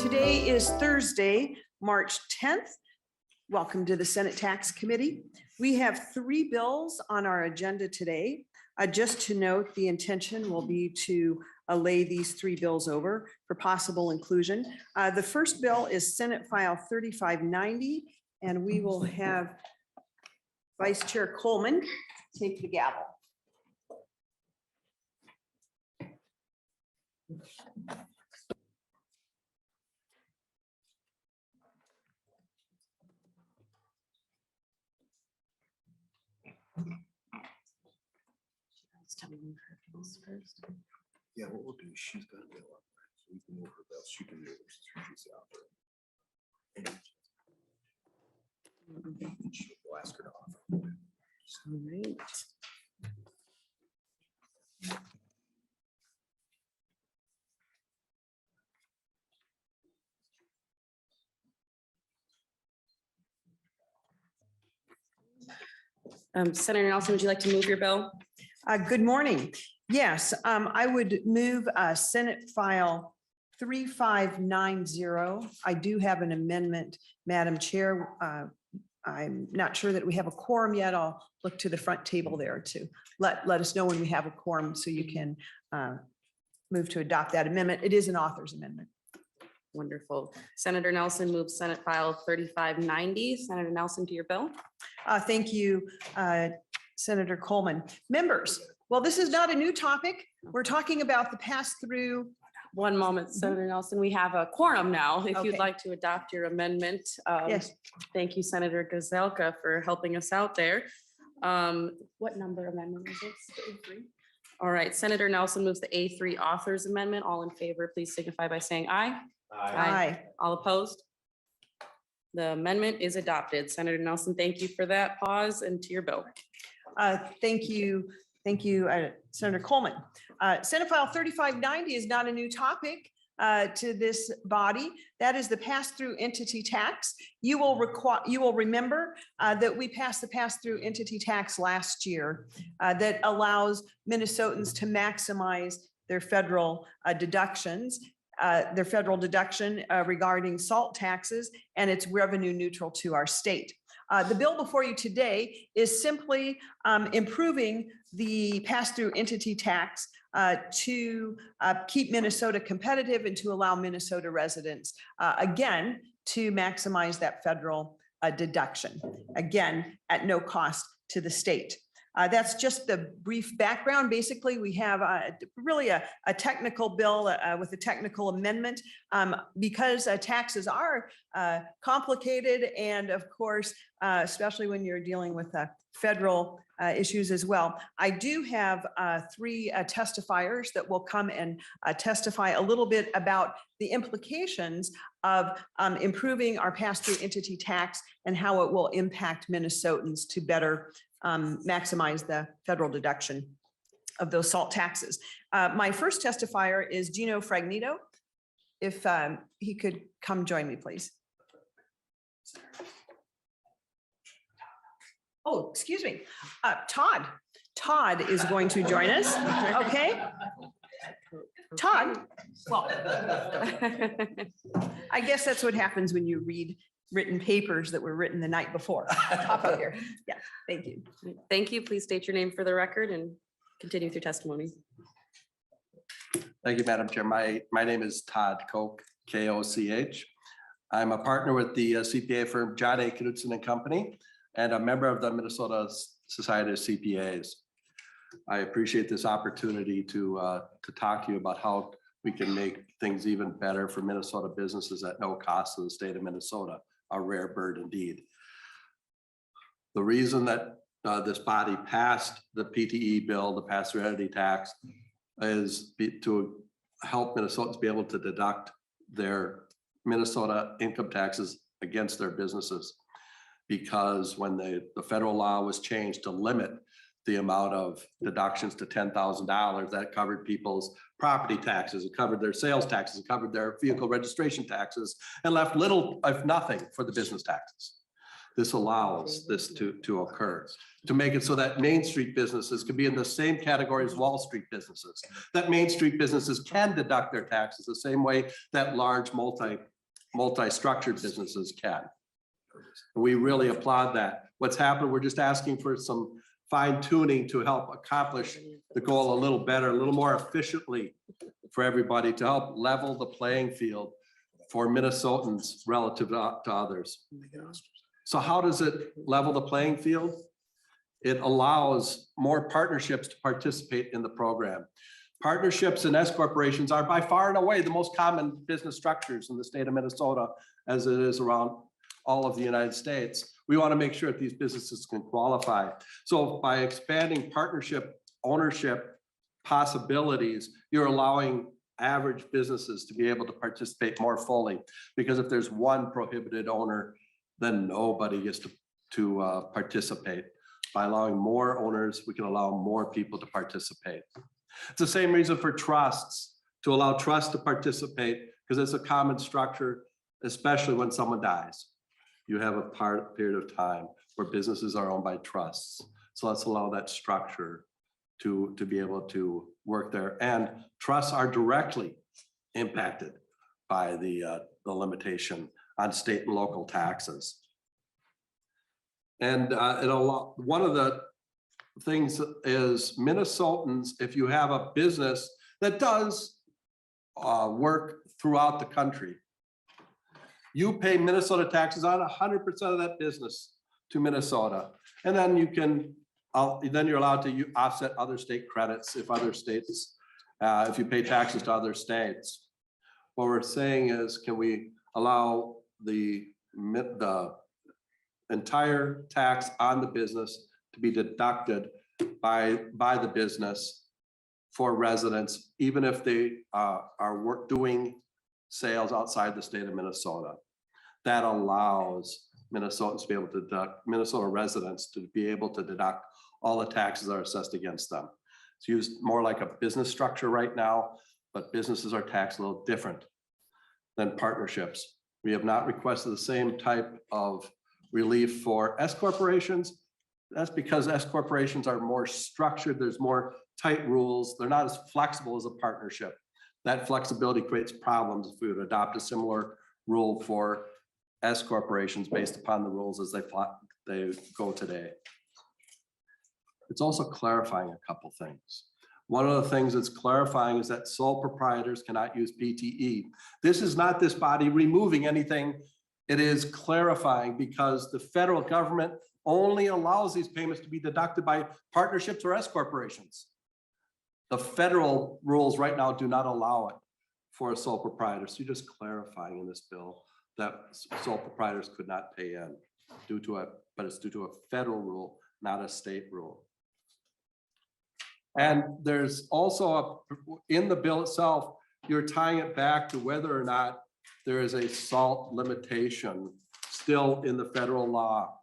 Today is Thursday, March 10th. Welcome to the Senate Tax Committee. We have 3 bills on our agenda today. Just to note, the intention will be to lay these 3 bills over for possible inclusion. The first bill is Senate File 3590, and we will have Vice Chair Coleman take the gavel. Yeah, what we'll do is she's got a bill up there, so we can move her bill. She can move her. She's out there. And we'll ask her to offer. All right. Senator Nelson, would you like to move your bill? Good morning. Yes, I would move Senate File 3590. I do have an amendment, Madam Chair. I'm not sure that we have a quorum yet. I'll look to the front table there to let us know when we have a quorum so you can move to adopt that amendment. It is an author's amendment. Wonderful. Senator Nelson moves Senate File 3590. Senator Nelson, to your bill. Thank you, Senator Coleman. Members, well, this is not a new topic. We're talking about the pass-through. One moment, Senator Nelson. We have a quorum now. If Okay. you'd like to adopt your amendment. Yes. Thank you, Senator Gazelka, for helping us out there. What number amendment is it? A3. All right, Senator Nelson moves the A3 authors amendment. All in favor, please signify by saying aye. Aye. All opposed? The amendment is adopted. Senator Nelson, thank you for that pause, and to your bill. Thank you, Senator Coleman. Senate File 3590 is not a new topic to this body. That is the pass-through entity tax. You will remember that we passed the pass-through entity tax last year that allows Minnesotans to maximize their federal deductions. Their federal deduction regarding salt taxes, and it's revenue neutral to our state. The bill before you today is simply improving the pass-through entity tax to keep Minnesota competitive and to allow Minnesota residents, again, to maximize that federal deduction, again, at no cost to the state. That's just the brief background. Basically, we have really a technical bill with a technical amendment because taxes are complicated, and of course, especially when you're dealing with federal issues as well. I do have 3 testifiers that will come and testify a little bit about the implications of improving our pass-through entity tax and how it will impact Minnesotans to better maximize the federal deduction of those salt taxes. My first testifier is Gino Fragnito. If he could come join me, please. Oh, excuse me. Todd. Todd is going to join us. Okay. Todd. Well, I guess that's what happens when you read written papers that were written the night before. Up here. Yeah, thank you. Thank you. Please state your name for the record and continue with your testimony. Thank you, Madam Chair. My name is Todd Koch, K-O-C-H. I'm a partner with the CPA firm John A. Knudsen and Company, and a member of the Minnesota Society of CPAs. I appreciate this opportunity to talk to you about how we can make things even better for Minnesota businesses at no cost to the state of Minnesota. A rare bird indeed. The reason that this body passed the PTE bill, the pass-through entity tax, is to help Minnesotans be able to deduct their Minnesota income taxes against their businesses. Because when the federal law was changed to limit the amount of deductions to $10,000, that covered people's property taxes, it covered their sales taxes, it covered their vehicle registration taxes, and left little, if nothing, for the business taxes. This allows this to occur, to make it so that Main Street businesses can be in the same category as Wall Street businesses, that Main Street businesses can deduct their taxes the same way that large multi-structured businesses can. We really applaud that. What's happened, we're just asking for some fine tuning to help accomplish the goal a little better, a little more efficiently for everybody to help level the playing field for Minnesotans relative to others. So how does it level the playing field? It allows more partnerships to participate in the program. Partnerships and S corporations are by far and away the most common business structures in the state of Minnesota, as it is around all of the United States. We want to make sure that these businesses can qualify. So by expanding partnership ownership possibilities, you're allowing average businesses to be able to participate more fully. Because if there's one prohibited owner, then nobody gets to participate. By allowing more owners, we can allow more people to participate. It's the same reason for trusts, to allow trusts to participate, because it's a common structure, especially when someone dies. You have a period of time where businesses are owned by trusts. So let's allow that structure to be able to work there. And trusts are directly impacted by the limitation on state and local taxes. And one of the things is Minnesotans, if you have a business that does work throughout the country, you pay Minnesota taxes on 100% of that business to Minnesota. And then then you're allowed to offset other state credits if other states, if you pay taxes to other states. What we're saying is, can we allow the entire tax on the business to be deducted by the business for residents, even if they are doing sales outside the state of Minnesota? That allows Minnesotans to be able to deduct, Minnesota residents to be able to deduct all the taxes that are assessed against them. It's used more like a business structure right now, but businesses are taxed a little different than partnerships. We have not requested the same type of relief for S corporations. That's because S corporations are more structured. There's more tight rules. They're not as flexible as a partnership. That flexibility creates problems if we would adopt a similar rule for S corporations based upon the rules as they go today. It's also clarifying a couple things. One of the things it's clarifying is that sole proprietors cannot use PTE. This is not this body removing anything. It is clarifying, because the federal government only allows these payments to be deducted by partnerships or S corporations. The federal rules right now do not allow it for a sole proprietor. So you're just clarifying in this bill that sole proprietors could not pay in but it's due to a federal rule, not a state rule. And there's also in the bill itself, you're tying it back to whether or not there is a SALT limitation still in the federal law.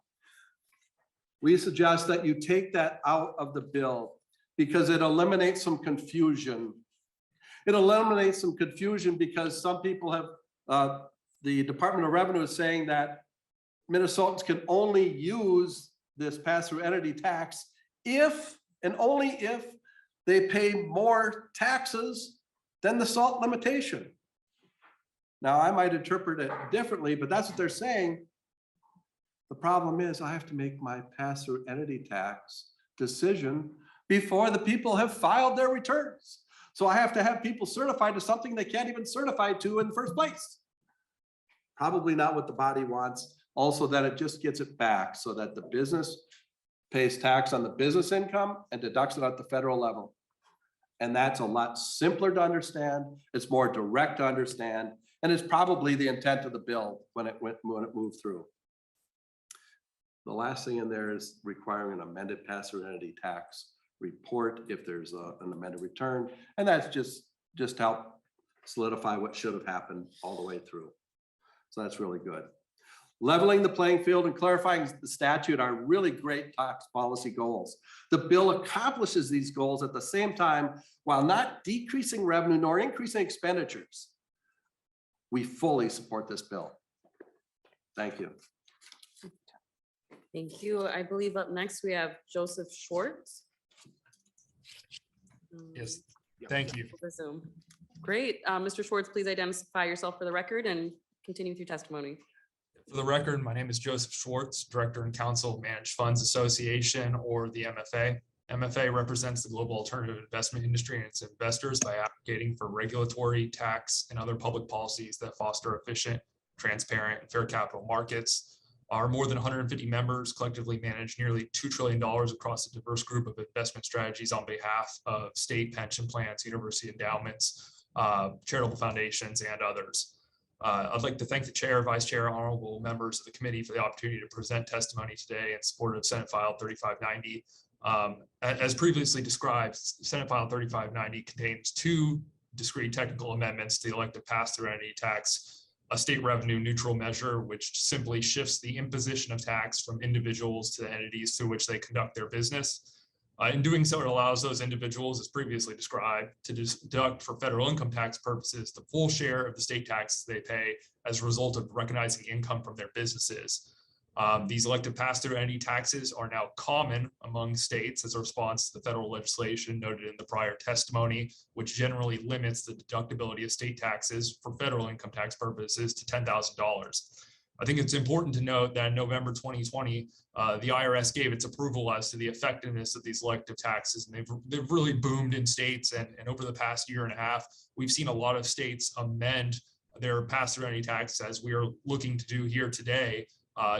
We suggest that you take that out of the bill because it eliminates some confusion. It eliminates some confusion because some people have, the Department of Revenue is saying that Minnesotans can only use this pass-through entity tax if and only if they pay more taxes than the SALT limitation. Now, I might interpret it differently, but that's what they're saying. The problem is I have to make my pass-through entity tax decision before the people have filed their returns. So I have to have people certified to something they can't even certify to in the first place. Probably not what the body wants. Also, that it just gets it back so that the business pays tax on the business income and deducts it at the federal level. And that's a lot simpler to understand. It's more direct to understand. And it's probably the intent of the bill when it moved through. The last thing in there is requiring an amended pass-through entity tax report if there's an amended return. And that's just help solidify what should have happened all the way through. So that's really good. Leveling the playing field and clarifying the statute are really great tax policy goals. The bill accomplishes these goals at the same time while not decreasing revenue nor increasing expenditures. We fully support this bill. Thank you. Thank you. I believe up next we have Joseph Schwartz. Yes, thank you. Over Zoom. Great. Mr. Schwartz, please identify yourself for the record and Continue with your testimony. For the record, my name is Joseph Schwartz, Director and Counsel of Managed Funds Association, or the MFA. MFA represents the global alternative investment industry and its investors by advocating for regulatory, tax, and other public policies that foster efficient, transparent, and fair capital markets. Our more than 150 members collectively manage nearly $2 trillion across a diverse group of investment strategies on behalf of state pension plans, university endowments, charitable foundations, and others. I'd like to thank the chair, vice chair, honorable members of the committee for the opportunity to present testimony today in support of Senate File 3590. As previously described, Senate File 3590 contains two discrete technical amendments to the elective pass-through entity tax, a state revenue neutral measure, which simply shifts the imposition of tax from individuals to the entities through which they conduct their business. In doing so, it allows those individuals, as previously described, to deduct for federal income tax purposes the full share of the state taxes they pay as a result of recognizing income from their businesses. These elective pass-through entity taxes are now common among states as a response to the federal legislation noted in the prior testimony, which generally limits the deductibility of state taxes for federal income tax purposes to $10,000. I think it's important to note that in November 2020, the IRS gave its approval as to the effectiveness of these elective taxes, and they've really boomed in states. And over the past year and a half, we've seen a lot of states amend their pass-through entity tax, as we are looking to do here today,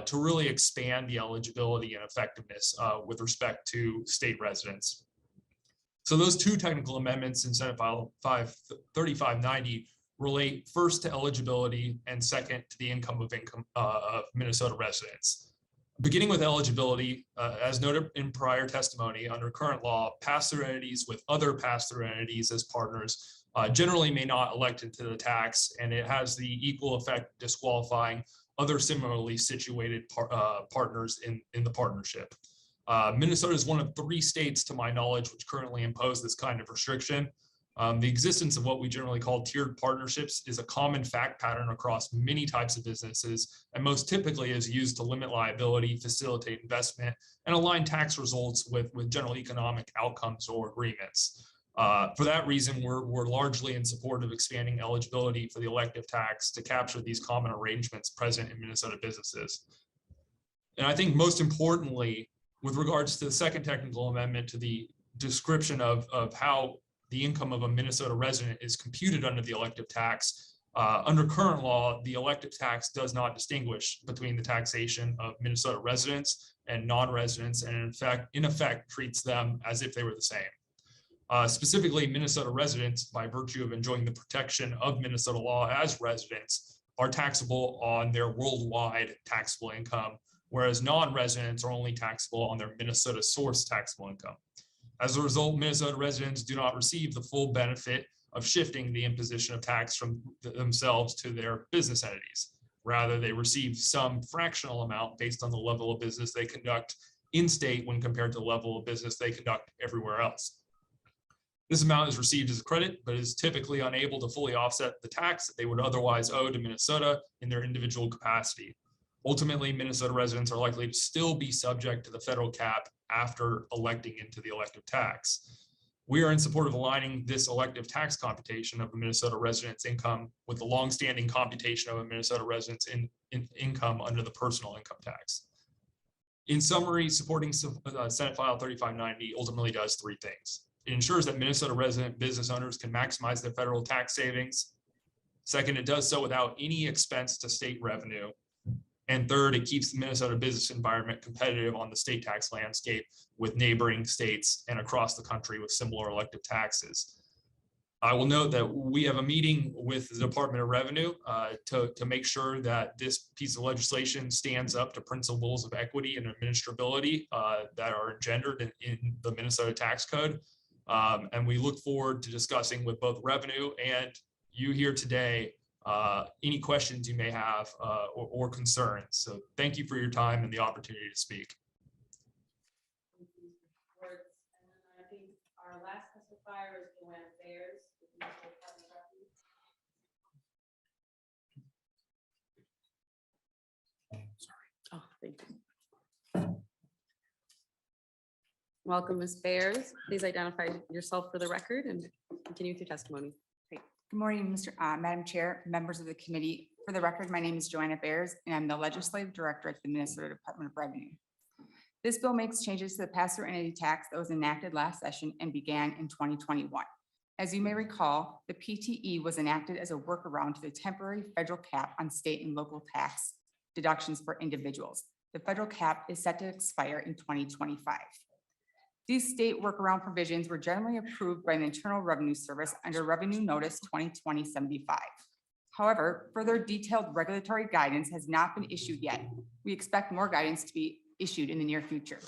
to really expand the eligibility and effectiveness with respect to state residents. So those two technical amendments in Senate File 3590 relate first to eligibility and second to the income of Minnesota residents. Beginning with eligibility, as noted in prior testimony, under current law, pass-through entities with other pass-through entities as partners generally may not elect into the tax, and it has the equal effect disqualifying other similarly situated partners in the partnership. Minnesota is one of 3 states, to my knowledge, which currently impose this kind of restriction. The existence of what we generally call tiered partnerships is a common fact pattern across many types of businesses, and most typically is used to limit liability, facilitate investment, and align tax results with general economic outcomes or agreements. For that reason, we're largely in support of expanding eligibility for the elective tax to capture these common arrangements present in Minnesota businesses. And I think most importantly, with regards to the second technical amendment to the description of how the income of a Minnesota resident is computed under the elective tax, under current law, the elective tax does not distinguish between the taxation of Minnesota residents and non-residents, and in effect treats them as if they were the same. Specifically, Minnesota residents, by virtue of enjoying the protection of Minnesota law as residents, are taxable on their worldwide taxable income, whereas non-residents are only taxable on their Minnesota source taxable income. As a result, Minnesota residents do not receive the full benefit of shifting the imposition of tax from themselves to their business entities. Rather, they receive some fractional amount based on the level of business they conduct in state when compared to the level of business they conduct everywhere else. This amount is received as a credit, but is typically unable to fully offset the tax that they would otherwise owe to Minnesota in their individual capacity. Ultimately, Minnesota residents are likely to still be subject to the federal cap after electing into the elective tax. We are in support of aligning this elective tax computation of a Minnesota resident's income with the longstanding computation of a Minnesota resident's income under the personal income tax. In summary, supporting Senate File 3590 ultimately does 3 things. It ensures that Minnesota resident business owners can maximize their federal tax savings. Second, it does so without any expense to state revenue. And third, it keeps the Minnesota business environment competitive on the state tax landscape with neighboring states and across the country with similar elective taxes. I will note that we have a meeting with the Department of Revenue to make sure that this piece of legislation stands up to principles of equity and administrability that are engendered in the Minnesota tax code. And we look forward to discussing with both revenue and you here today any questions you may have or concerns. So thank you for your time and the opportunity to speak. And then I think our last testifier is Joanne Bears. Oh, thank you. Welcome, Ms. Bears. Please identify yourself for the record and continue with your testimony. Good morning, Madam Chair, members of the committee. For the record, my name is Joanna Bears, and I'm the Legislative Director at the Minnesota Department of Revenue. This bill makes changes to the pass-through entity tax that was enacted last session and began in 2021. As you may recall, the PTE was enacted as a workaround to the temporary federal cap on state and local tax deductions for individuals. The federal cap is set to expire in 2025. These state workaround provisions were generally approved by the Internal Revenue Service under Revenue Notice 2020-75. However, further detailed regulatory guidance has not been issued yet. We expect more guidance to be issued in the near future.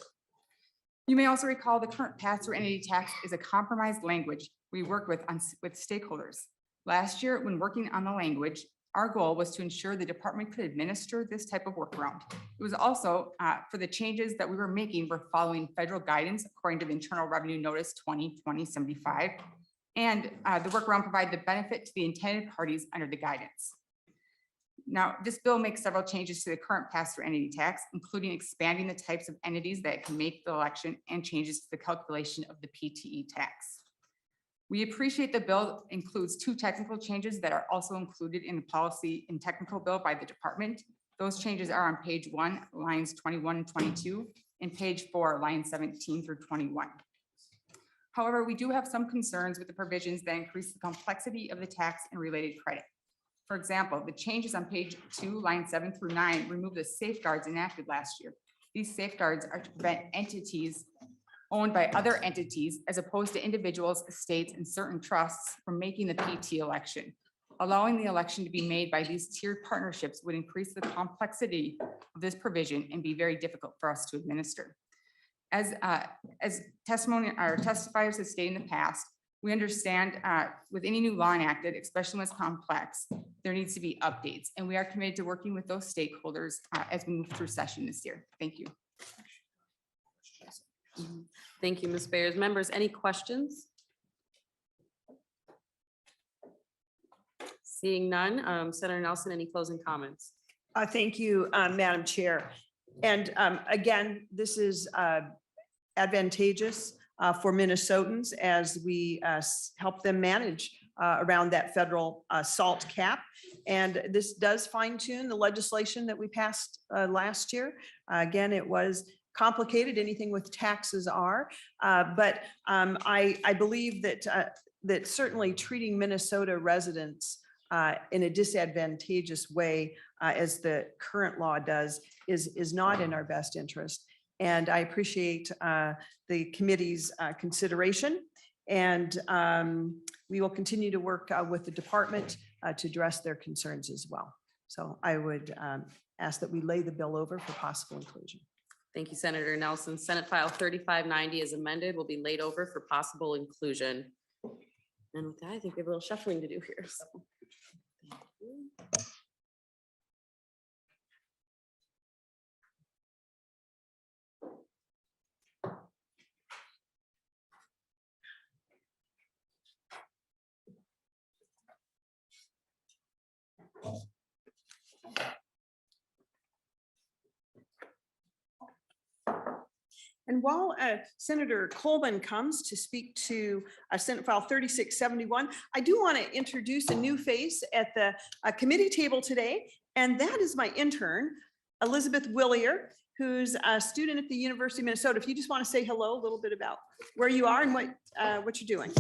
You may also recall the current pass-through entity tax is a compromised language we work with stakeholders. Last year, when working on the language, our goal was to ensure the department could administer this type of workaround. It was also for the changes that we were making were following federal guidance according to the Internal Revenue Notice 2020-75. And the workaround provided the benefit to the intended parties under the guidance. Now, this bill makes several changes to the current pass-through entity tax, including expanding the types of entities that can make the election and changes to the calculation of the PTE tax. We appreciate the bill includes 2 technical changes that are also included in the policy and technical bill by the department. Those changes are on page 1, lines 21 and 22, and page 4, lines 17 through 21. However, we do have some concerns with the provisions that increase the complexity of the tax and related credit. For example, the changes on page 2, lines 7 through 9 remove the safeguards enacted last year. These safeguards are to prevent entities owned by other entities as opposed to individuals, estates, and certain trusts from making the PT election. Allowing the election to be made by these tiered partnerships would increase the complexity of this provision and be very difficult for us to administer. As testimony or testifiers have stated in the past, we understand with any new law enacted, especially when it's complex, there needs to be updates, and we are committed to working with those stakeholders as we move through session this year. Thank you. Thank you, Ms. Bears. Members, any questions? Seeing none, Senator Nelson, any closing comments? Thank you, Madam Chair. And again, this is advantageous for Minnesotans as we help them manage around that federal SALT cap. And this does fine tune the legislation that we passed last year. Again, it was complicated, anything with taxes are, but I believe that certainly treating Minnesota residents in a disadvantageous way as the current law does is not in our best interest. And I appreciate the committee's consideration, and we will continue to work with the department to address their concerns as well. So I would ask that we lay the bill over for possible inclusion. Thank you, Senator Nelson. Senate File 3590 is amended, will be laid over for possible inclusion. And with that, I think we have a little shuffling to do here. So. Thank you. And while Senator Coleman comes to speak to Senate File 3671, I do want to introduce a new face at the committee table today, and that is my intern, Elizabeth Willier, who's a student at the University of Minnesota. If you just want to say hello, a little bit about where you are and what you're doing.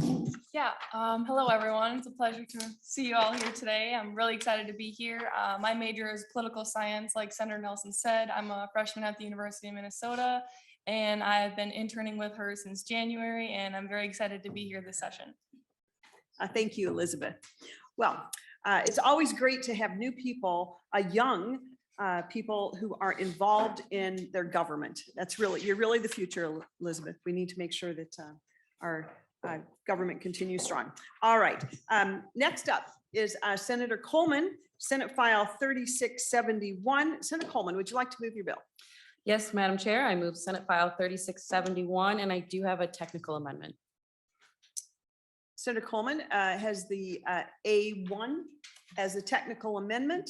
Yeah, hello everyone. It's a pleasure to see you all here today. I'm really excited to be here. My major is political science, like Senator Nelson said. I'm a freshman at the University of Minnesota, and I've been interning with her since January, and I'm very excited to be here this session. Thank you, Elizabeth. Well, it's always great to have new people, young people who are involved in their government. You're really the future, Elizabeth. We need to make sure that our government continues strong. All right, next up is Senator Coleman, Senate File 3671. Senator Coleman, would you like to move your bill? Yes, Madam Chair, I move Senate File 3671, and I do have a technical amendment. Senator Coleman has the A1 as a technical amendment.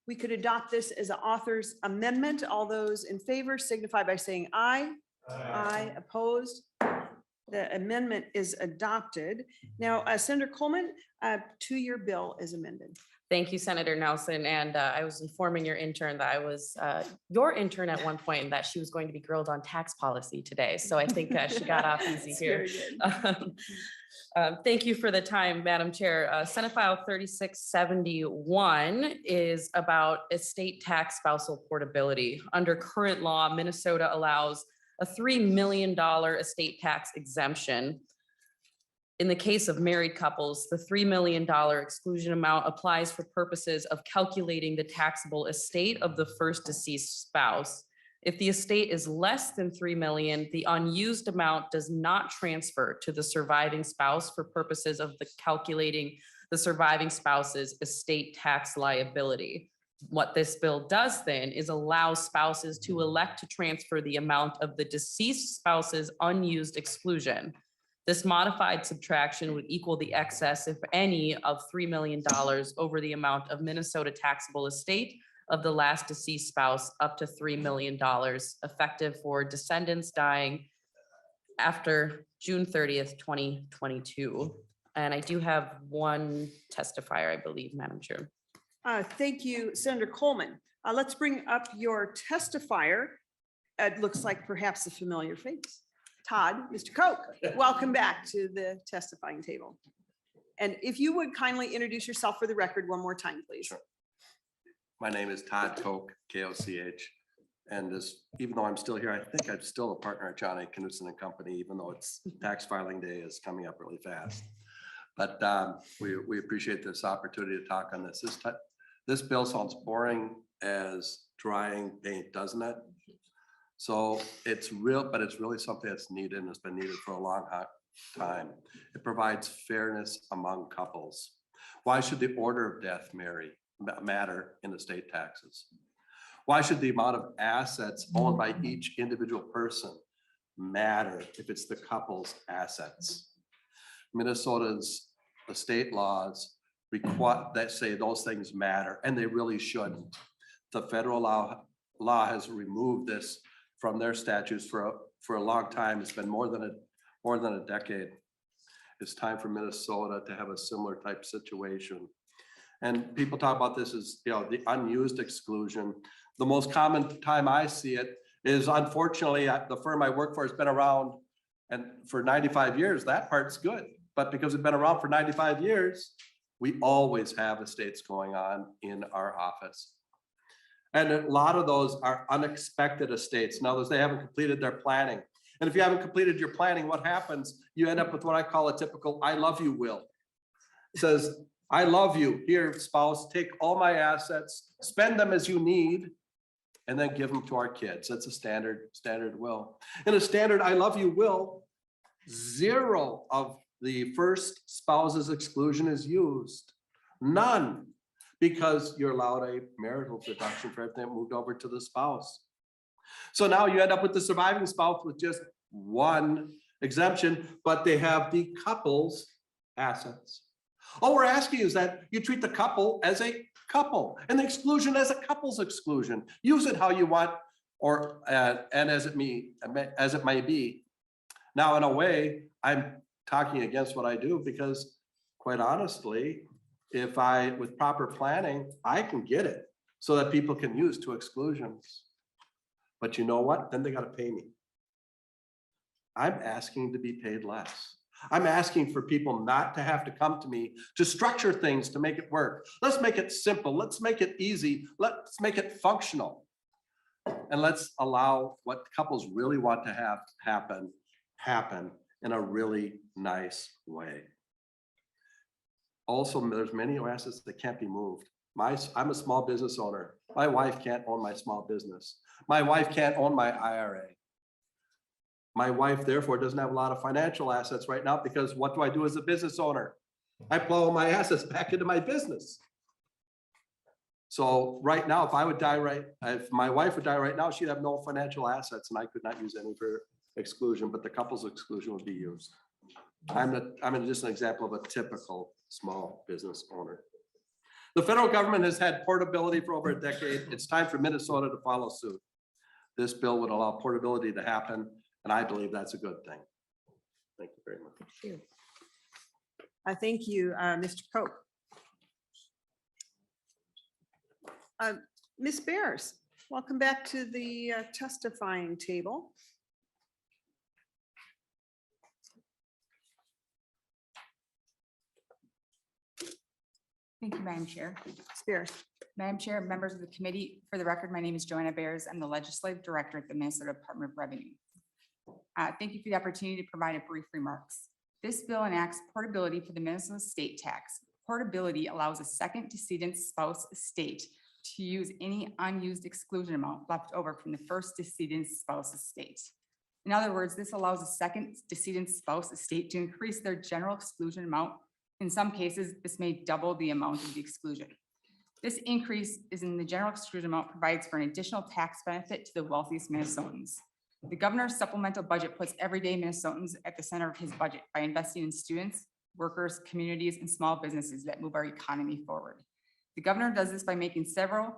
We could adopt this as an author's amendment. All those in favor signify by saying aye. Aye. Opposed? The amendment is adopted. Now, Senator Coleman, to your bill is amended. Thank you, Senator Nelson. And I was informing your intern that I was your intern at one point and that she was going to be grilled on tax policy today. So I think she got off easy That's here. very good. Thank you for the time, Madam Chair. Senate File 3671 is about estate tax spousal portability. Under current law, Minnesota allows a $3 million estate tax exemption. In the case of married couples, the $3 million exclusion amount applies for purposes of calculating the taxable estate of the first deceased spouse. If the estate is less than 3 million, the unused amount does not transfer to the surviving spouse for purposes of the calculating the surviving spouse's estate tax liability. What this bill does then is allow spouses to elect to transfer the amount of the deceased spouse's unused exclusion. This modified subtraction would equal the excess, if any, of $3 million over the amount of Minnesota taxable estate of the last deceased spouse up to $3 million, effective for descendants dying after June 30th, 2022. And I do have one testifier, I believe, Madam Chair. Thank you, Senator Coleman. Let's bring up your testifier. It looks like perhaps a familiar face. Todd, Mr. Koch, welcome back to the testifying table. And if you would kindly introduce yourself for the record one more time, please. Sure. My name is Todd Koch, K-O-C-H. And this, even though I'm still here, I think I'm still a partner at Johnny Knutson and Company, even though it's tax filing day is coming up really fast. But we appreciate this opportunity to talk on this. This bill sounds boring as drying paint, doesn't it? So it's real, but it's really something that's needed and has been needed for a long time. It provides fairness among couples. Why should the order of death matter in estate taxes? Why should the amount of assets owned by each individual person matter if it's the couple's assets? Minnesota's estate laws require that say those things matter, and they really shouldn't. The federal law has removed this from their statutes for a long time. It's been more than a decade. It's time for Minnesota to have a similar type situation. And people talk about this as, the unused exclusion. The most common time I see it is, unfortunately, the firm I work for has been around and for 95 years. That part's good, but because it's been around for 95 years, we always have estates going on in our office. And a lot of those are unexpected estates. In other words, they haven't completed their planning. And if you haven't completed your planning, what happens? You end up with what I call a typical "I love you" will. It says, "I love you. Here, spouse, take all my assets, spend them as you need, and then give them to our kids." That's a standard will. In a standard "I love you" will, 0 of the first spouse's exclusion is used. None. Because you're allowed a marital deduction for everything that moved over to the spouse. So now you end up with the surviving spouse with just one exemption, but they have the couple's assets. All we're asking is that you treat the couple as a couple and the exclusion as a couple's exclusion. Use it how you want, or and as it may be. Now, in a way, I'm talking against what I do because, quite honestly, if with proper planning, I can get it so that people can use 2 exclusions. But you know what? Then they got to pay me. I'm asking to be paid less. I'm asking for people not to have to come to me to structure things to make it work. Let's make it simple. Let's make it easy. Let's make it functional. And let's allow what couples really want to have happen in a really nice way. Also, there's many assets that can't be moved. I'm a small business owner. My wife can't own my small business. My wife can't own my IRA. My wife, therefore, doesn't have a lot of financial assets right now because what do I do as a business owner? I plow my assets back into my business. So right now, if my wife would die right now, she'd have no financial assets and I could not use any of her exclusion, but the couple's exclusion would be used. I'm just an example of a typical small business owner. The federal government has had portability for over a decade. It's time for Minnesota to follow suit. This bill would allow portability to happen, and I believe that's a good thing. Thank you very much. Thank you, Mr. Koch. Ms. Bears, welcome back to the testifying table. Thank you, Madam Chair. Ms. Bears. Madam Chair, members of the committee, for the record, my name is Joanna Bears. I'm the Legislative Director at the Minnesota Department of Revenue. Thank you for the opportunity to provide a brief remarks. This bill enacts portability for the Minnesota state tax. Portability allows a second decedent spouse estate to use any unused exclusion amount left over from the first decedent spouse estate. In other words, this allows a second decedent spouse estate to increase their general exclusion amount. In some cases, this may double the amount of the exclusion. This increase is in the general exclusion amount provides for an additional tax benefit to the wealthiest Minnesotans. The governor's supplemental budget puts everyday Minnesotans at the center of his budget by investing in students, workers, communities, and small businesses that move our economy forward. The governor does this by making several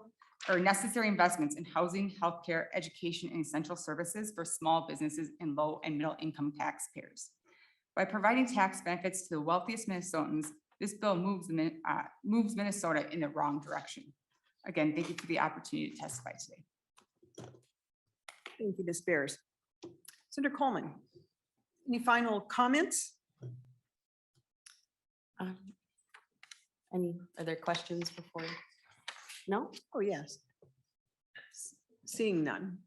necessary investments in housing, healthcare, education, and essential services for small businesses and low and middle income taxpayers. By providing tax benefits to the wealthiest Minnesotans, this bill moves Minnesota in the wrong direction. Again, thank you for the opportunity to testify today. Thank you, Ms. Bears. Senator Coleman, any final comments? Any other questions before? No? Oh, yes. Seeing none.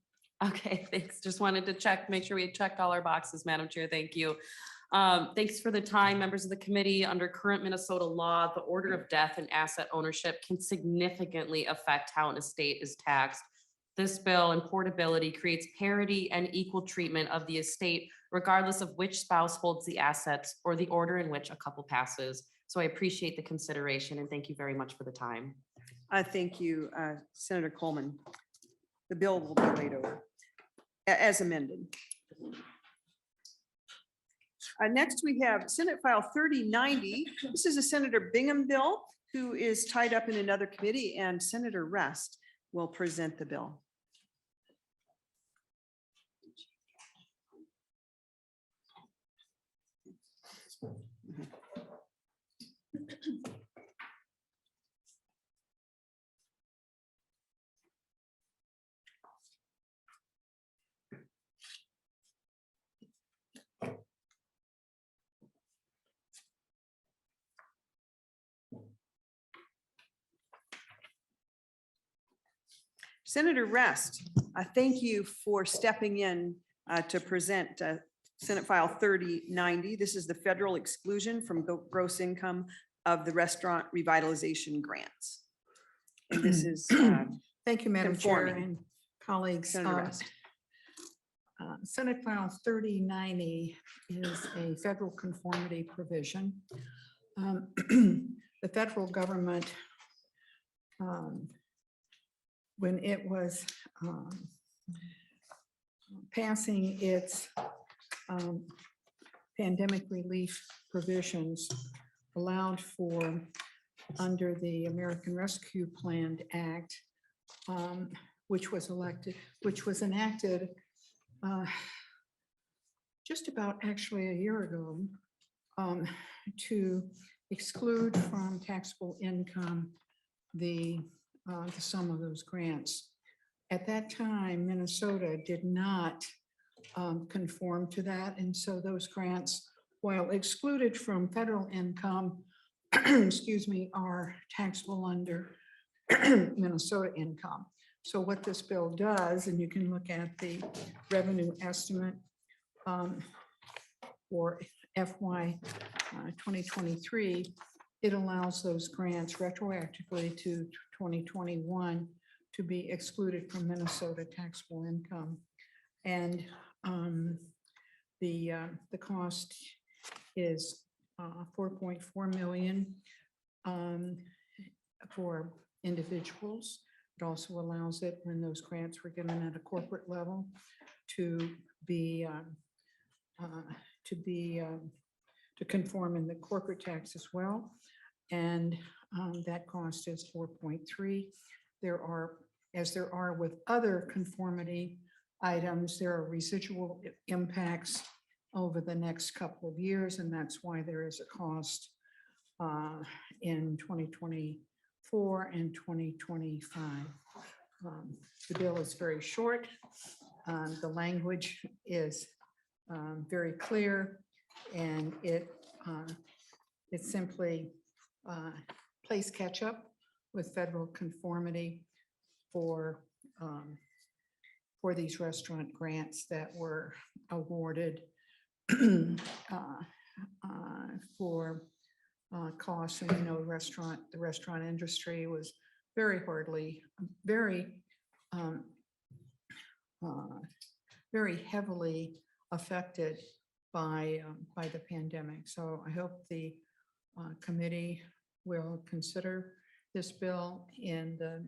Okay, thanks. Just wanted to check, make sure we had checked all our boxes, Madam Chair. Thank you. Thanks for the time, members of the committee. Under current Minnesota law, the order of death and asset ownership can significantly affect how an estate is taxed. This bill and portability creates parity and equal treatment of the estate, regardless of which spouse holds the assets or the order in which a couple passes. So I appreciate the consideration and thank you very much for the time. Thank you, Senator Coleman. The bill will be laid over as amended. Next, we have Senate File 3090. This is a Senator Bigham bill who is tied up in another committee, and Senator Rest will present the bill. Senator Rest, thank you for stepping in to present Senate File 3090. This is the federal exclusion from gross income of the restaurant revitalization grants. And this is Thank you, Madam Chair conforming. and colleagues. Senator Rest. Senate File 3090 is a federal conformity provision. The federal government, when it was passing its pandemic relief provisions, allowed for under the American Rescue Plan Act, which was enacted just about actually a year ago, to exclude from taxable income the sum of those grants. At that time, Minnesota did not conform to that. And so those grants, while excluded from federal income, excuse me, are taxable under Minnesota income. So what this bill does, and you can look at the revenue estimate for FY 2023, it allows those grants retroactively to 2021 to be excluded from Minnesota taxable income. And the cost is 4.4 million for individuals. It also allows it, when those grants were given at a corporate level, to conform in the corporate tax as well. And that cost is 4.3. There are, as there are with other conformity items, there are residual impacts over the next couple of years, and that's why there is a cost in 2024 2024 and 2025. The bill is very short. The language is very clear, and it simply plays catch up with federal conformity for these restaurant grants that were awarded for costs. And, you know, the restaurant industry was very heavily affected by the pandemic. So I hope the committee will consider this bill in the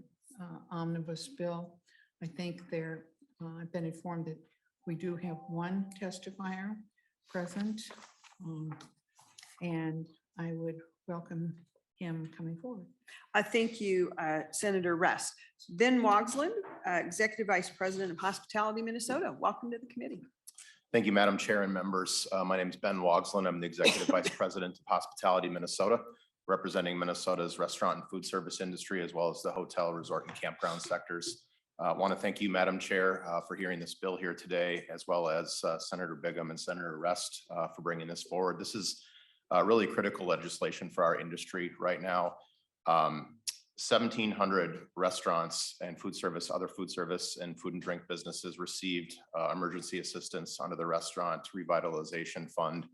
omnibus bill. I think I've been informed that we do have one testifier present, and I would welcome him coming forward. Thank you, Senator Rest. Ben Wogsland, Executive Vice President of Hospitality, Minnesota. Welcome to the committee. Thank you, Madam Chair and members. My name is Ben Wogsland. I'm the Executive Vice President of Hospitality, Minnesota, representing Minnesota's restaurant and food service industry, as well as the hotel, resort, and campground sectors. I want to thank you, Madam Chair, for hearing this bill here today, as well as Senator Bigham and Senator Rest for bringing this forward. This is really critical legislation for our industry right now. 1,700 restaurants and food service, other food service and food and drink businesses received emergency assistance under the Restaurant Revitalization Fund.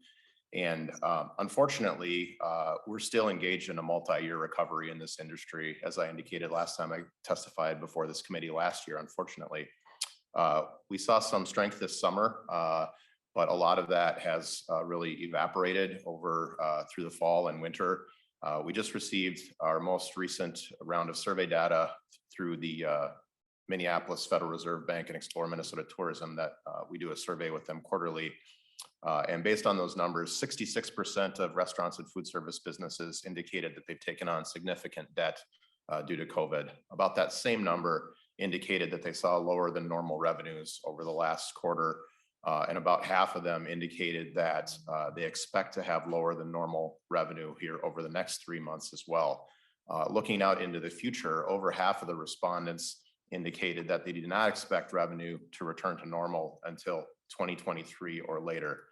And unfortunately, we're still engaged in a multi-year recovery in this industry. As I indicated last time I testified before this committee last year, unfortunately, we saw some strength this summer, but a lot of that has really evaporated over through the fall and winter. We just received our most recent round of survey data through the Minneapolis Federal Reserve Bank and Explore Minnesota Tourism that we do a survey with them quarterly. And based on those numbers, 66% of restaurants and food service businesses indicated that they've taken on significant debt due to COVID. About that same number indicated that they saw lower than normal revenues over the last quarter. And about half of them indicated that they expect to have lower than normal revenue here over the next 3 months as well. Looking out into the future, over half of the respondents indicated that they did not expect revenue to return to normal until 2023 or later.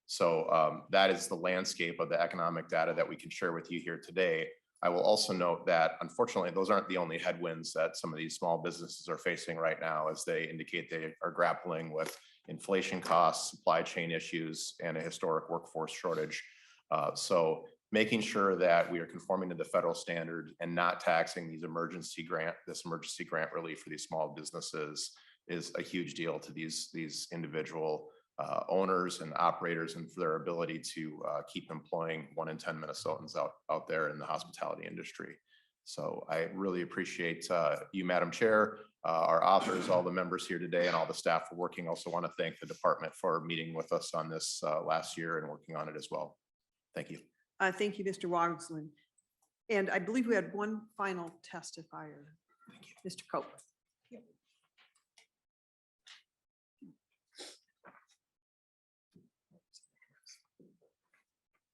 So that is the landscape of the economic data that we can share with you here today. I will also note that unfortunately, those aren't the only headwinds that some of these small businesses are facing right now, as they indicate they are grappling with inflation costs, supply chain issues, and a historic workforce shortage. So making sure that we are conforming to the federal standard and not taxing this emergency grant relief for these small businesses is a huge deal to these individual owners and operators, and for their ability to keep employing 1 in 10 Minnesotans out there in the hospitality industry. So I really appreciate you, Madam Chair, our authors, all the members here today, and all the staff for working. Also want to thank the department for meeting with us on this last year and working on it as well. Thank you. Thank you, Mr. Wogsland. And I believe we had one final testifier. Thank you. Mr. Cope.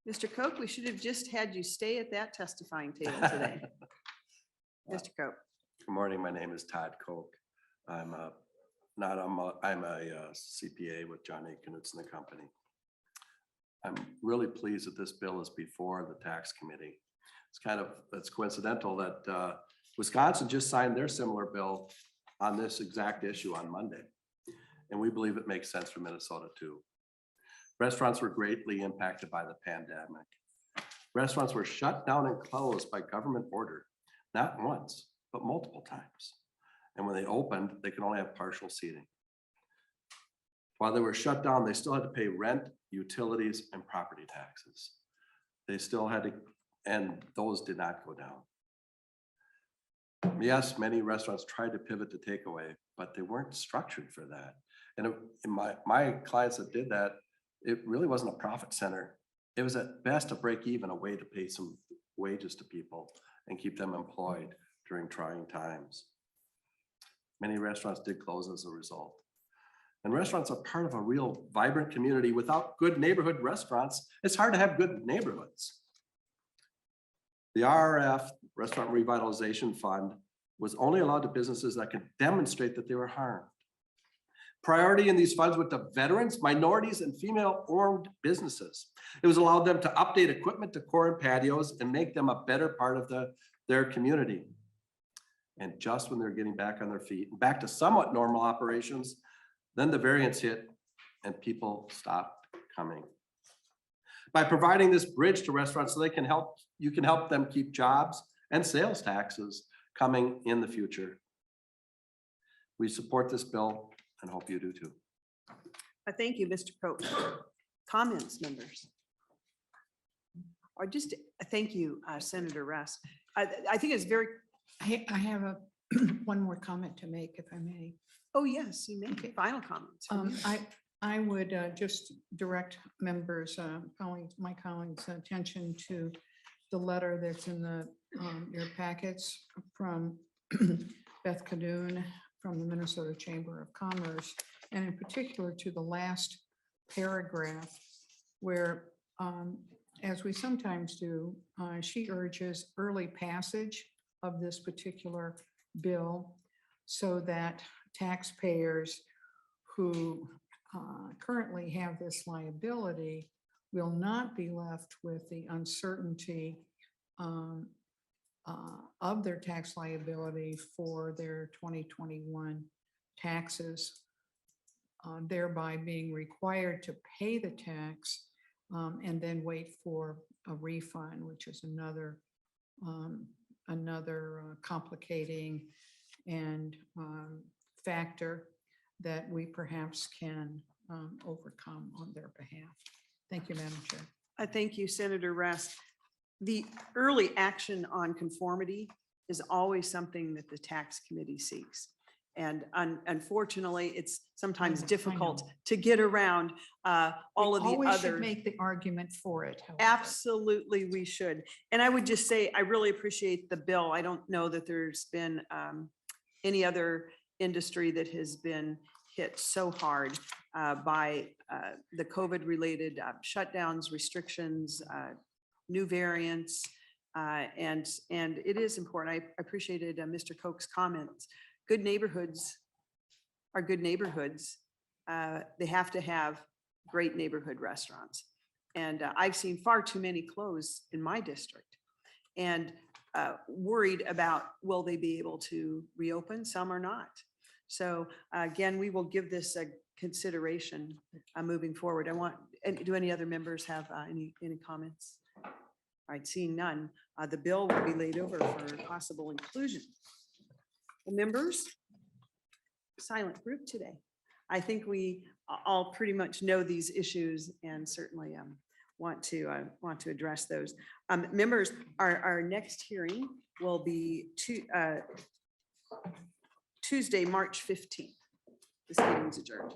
Mr. Cope, we should have just had you stay at that testifying table today. Mr. Cope. Good morning. My name is Todd Koch. I'm a CPA with John A. Knutson and Company. I'm really pleased that this bill is before the tax committee. It's coincidental that Wisconsin just signed their similar bill on this exact issue on Monday. And we believe it makes sense for Minnesota too. Restaurants were greatly impacted by the pandemic. Restaurants were shut down and closed by government order, not once, but multiple times. And when they opened, they could only have partial seating. While they were shut down, they still had to pay rent, utilities, and property taxes. They still had to, and those did not go down. Yes, many restaurants tried to pivot to takeaway, but they weren't structured for that. And in my clients that did that, it really wasn't a profit center. It was at best a break even, a way to pay some wages to people and keep them employed during trying times. Many restaurants did close as a result. And restaurants are part of a real vibrant community. Without good neighborhood restaurants, it's hard to have good neighborhoods. The RRF, Restaurant Revitalization Fund was only allowed to businesses that could demonstrate that they were harmed. Priority in these funds went to veterans, minorities, and female-owned businesses. It was allowed them to update equipment, decor, and patios and make them a better part of their community. And just when they're getting back on their feet, and back to somewhat normal operations, then the variants hit and people stopped coming. By providing this bridge to restaurants so you can help them keep jobs and sales taxes coming in the future. We support this bill and hope you do too. Thank you, Mr. Coach. Comments, members? Or just thank you, Senator Russ. I think it's very, I have one more comment to make, if I may. oh, yes, you make final comments. I would just direct members, my colleagues' attention to the letter that's in your packets from Beth Cadoon from the Minnesota Chamber of Commerce, and in particular to the last paragraph where, as we sometimes do, she urges early passage of this particular bill so that taxpayers who currently have this liability will not be left with the uncertainty of their tax liability for their 2021 taxes, thereby being required to pay the tax and then wait for a refund, which is another complicating and factor that we perhaps can overcome on their behalf. Thank you, Madam Chair. Thank you, Senator Russ. The early action on conformity is always something that the tax committee seeks. And unfortunately, it's sometimes I know. difficult to get around all of the Always should other. make the argument for it. however. Absolutely, we should. And I would just say, I really appreciate the bill. I don't know that there's been any other industry that has been hit so hard by the COVID-related shutdowns, restrictions, new variants, and it is important. I appreciated Mr. Koch's comments. Good neighborhoods are good neighborhoods. They have to have great neighborhood restaurants. And I've seen far too many close in my district and worried about, will they be able to reopen? Some are not. So again, we will give this a consideration moving forward. Do any other members have any comments? All right, seeing none, the bill will be laid over for possible inclusion. The members, silent group today. I think we all pretty much know these issues and certainly want to address those. Members, our next hearing will be Tuesday, March 15th. This meeting is adjourned.